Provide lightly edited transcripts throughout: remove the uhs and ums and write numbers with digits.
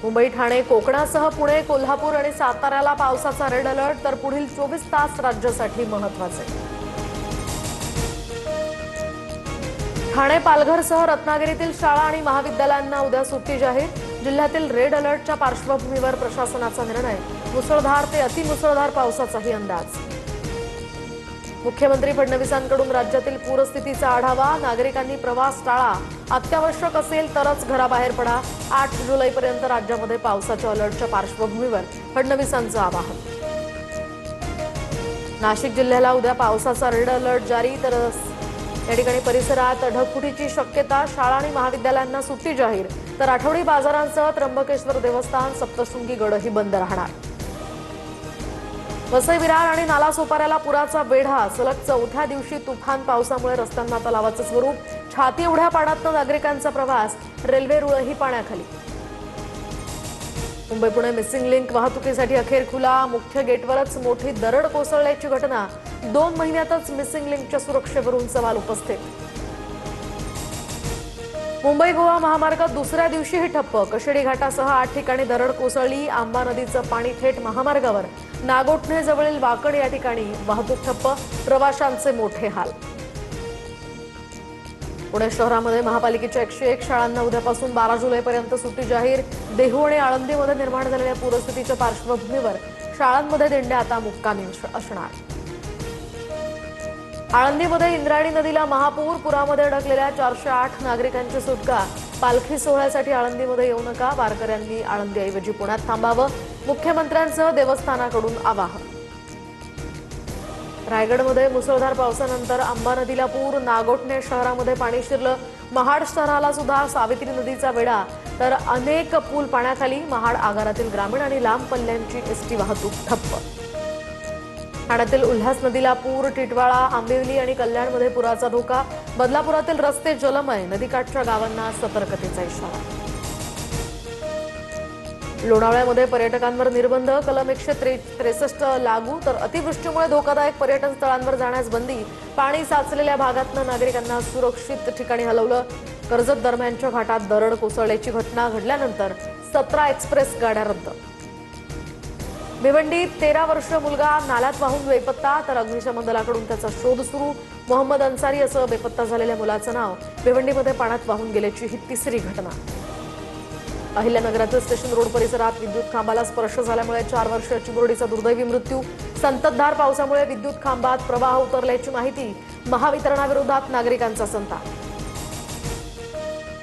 मुंबई, ठाणे, कोकणासह पुणे, कोल्हापूर आणि साताऱ्याला पावसाचा रेड अलर्ट, तर पुढील 24 तास राज्यासाठी महत्त्वाचे. ठाणे, पालघरसह रत्नागिरीतील शाळा आणि महाविद्यालयांना उद्या सुट्टी जाहीर. जिल्ह्यातील रेड अलर्टच्या पार्श्वभूमीवर प्रशासनाचा निर्णय. मुसळधार ते अतिमुसळधार पावसाचाही अंदाज. मुख्यमंत्री फडणवीसांकडून राज्यातील पूरस्थितीचा आढावा. नागरिकांनी प्रवास टाळा, अत्यावश्यक असेल तरच घराबाहेर पडा. 8 जुलैपर्यंत राज्यामध्ये पावसाच्या अलर्टच्या पार्श्वभूमीवर फडणवीसांचं आवाहन. नाशिक जिल्ह्याला उद्या पावसाचा रेड अलर्ट जारी, तर या ठिकाणी परिसरात ढगफुटीची शक्यता. शाळा आणि महाविद्यालयांना सुट्टी जाहीर, तर आठवडी बाजारांसह त्र्यंबकेश्वर देवस्थान, सप्तशृंगी गडही बंद राहणार. वसई, विरार आणि नालासोपाऱ्याला पुराचा वेढा. सलग 4थ्या दिवशी तुफान पावसामुळे रस्त्यांना तलावाचं स्वरूप. छाती एवढ्या पाण्यातनं नागरिकांचा प्रवास. रेल्वे रुळही पाण्याखाली. मुंबई पुणे मिसिंग लिंक वाहतुकीसाठी अखेर खुला. मुख्य गेटवरच मोठी दरड कोसळल्याची घटना. 2 महिन्यातच मिसिंग लिंकच्या सुरक्षेवरून सवाल उपस्थित. मुंबई गोवा महामार्ग दुसऱ्या दिवशीही ठप्प. कशेडी घाटासह 8 ठिकाणी दरड कोसळली. आंबा नदीचं पाणी थेट महामार्गावर. नागोठणे जवळील वाकड या ठिकाणी वाहतूक ठप्प. प्रवाशांचे मोठे हाल. पुणे शहरामध्ये महापालिकेच्या 101 शाळांना उद्यापासून 12 जुलैपर्यंत सुट्टी जाहीर. देहू आणि आळंदीमध्ये निर्माण झालेल्या पूरस्थितीच्या पार्श्वभूमीवर शाळांमध्ये दिंड्या आता मुक्कामी असणार. आळंदीमध्ये इंद्रायणी नदीला महापूर. पुरामध्ये अडकलेल्या 408 नागरिकांची सुटका. पालखी सोहळ्यासाठी आळंदीमध्ये येऊ नका. वारकऱ्यांनी आळंदीऐवजी पुण्यात थांबावं. मुख्यमंत्र्यांसह देवस्थानाकडून आवाहन. रायगडमध्ये मुसळधार पावसानंतर आंबा नदीला पूर. नागोठणे शहरामध्ये पाणी शिरलं. महाड शहराला सुद्धा सावित्री नदीचा वेढा, तर अनेक पूल पाण्याखाली. महाड आगारातील ग्रामीण आणि लांब पल्ल्यांची एसटी वाहतूक ठप्प. ठाण्यातील उल्हास नदीला पूर. टिटवाळा, आंबिवली आणि कल्याणमध्ये पुराचा धोका. बदलापुरातील रस्ते जलमय. नदीकाठच्या गावांना सतर्कतेचा इशारा. लोणावळ्यामध्ये पर्यटकांवर निर्बंध. कलम 163 लागू, तर अतिवृष्टीमुळे धोकादायक पर्यटन स्थळांवर जाण्यास बंदी. पाणी साचलेल्या भागातनं नागरिकांना सुरक्षित ठिकाणी हलवलं. कर्जत दरम्यानच्या घाटात दरड कोसळल्याची घटना घडल्यानंतर 17 एक्सप्रेस गाड्या रद्द. भिवंडीत 13 वर्षीय मुलगा नाल्यात वाहून बेपत्ता, तर अग्निशमन दलाकडून त्याचा शोध सुरू. मोहम्मद अन्सारी असं बेपत्ता झालेल्या मुलाचं नाव. भिवंडीमध्ये पाण्यात वाहून गेल्याची ही 3री घटना. अहिल्यानगरातील स्टेशन रोड परिसरात विद्युत खांबाला स्पर्श झाल्यामुळे 4 वर्षीय चिमुरडीचा दुर्दैवी मृत्यू. संततधार पावसामुळे विद्युत खांबात प्रवाह उतरल्याची माहिती. महावितरणाविरोधात नागरिकांचा संताप.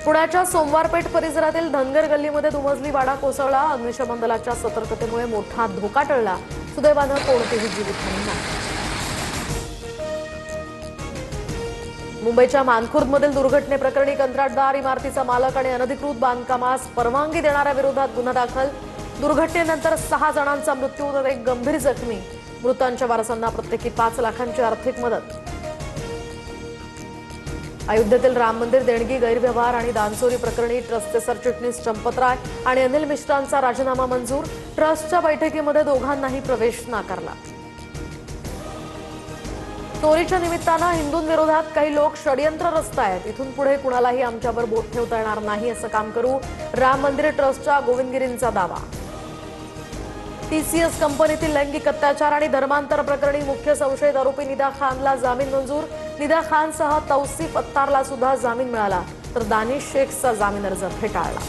पुण्याच्या सोमवारपेठ परिसरातील धनगर गल्लीमध्ये दुमजली वाडा कोसळला. अग्निशमन दलाच्या सतर्कतेमुळे मोठा धोका टळला. सुदैवानं कोणतीही जीवितहानी नाही. मुंबईच्या मानखुर्दमधील दुर्घटनेप्रकरणी कंत्राटदार, इमारतीचा मालक आणि अनधिकृत बांधकामास परवानगी देणाऱ्या विरोधात गुन्हा दाखल. दुर्घटनेनंतर 6 जणांचा मृत्यू, तर 1 गंभीर जखमी. मृतांच्या वारसांना प्रत्येकी 5 लाखांची आर्थिक मदत. अयोध्येतील राम मंदिर देणगी गैरव्यवहार आणि दानचोरी प्रकरणी ट्रस्टचे सरचिटणीस चंपतराय आणि अनिल मिश्रांचा राजीनामा मंजूर. ट्रस्टच्या बैठकीमध्ये दोघांनाही प्रवेश नाकारला. चोरीच्या निमित्तानं हिंदूंविरोधात काही लोक षडयंत्र रचतायत. इथून पुढे कुणालाही आमच्यावर बोट ठेवता येणार नाही असं काम करू. राम मंदिर ट्रस्टच्या गोविंदगिरींचा दावा. TCS कंपनीतील लैंगिक अत्याचार आणि धर्मांतर प्रकरणी मुख्य संशयित आरोपी निदा खानला जामीन मंजूर. निदा खानसह तौसिफ अत्तारला सुद्धा जामीन मिळाला, तर दानिश शेखचा जामीन अर्ज फेटाळला.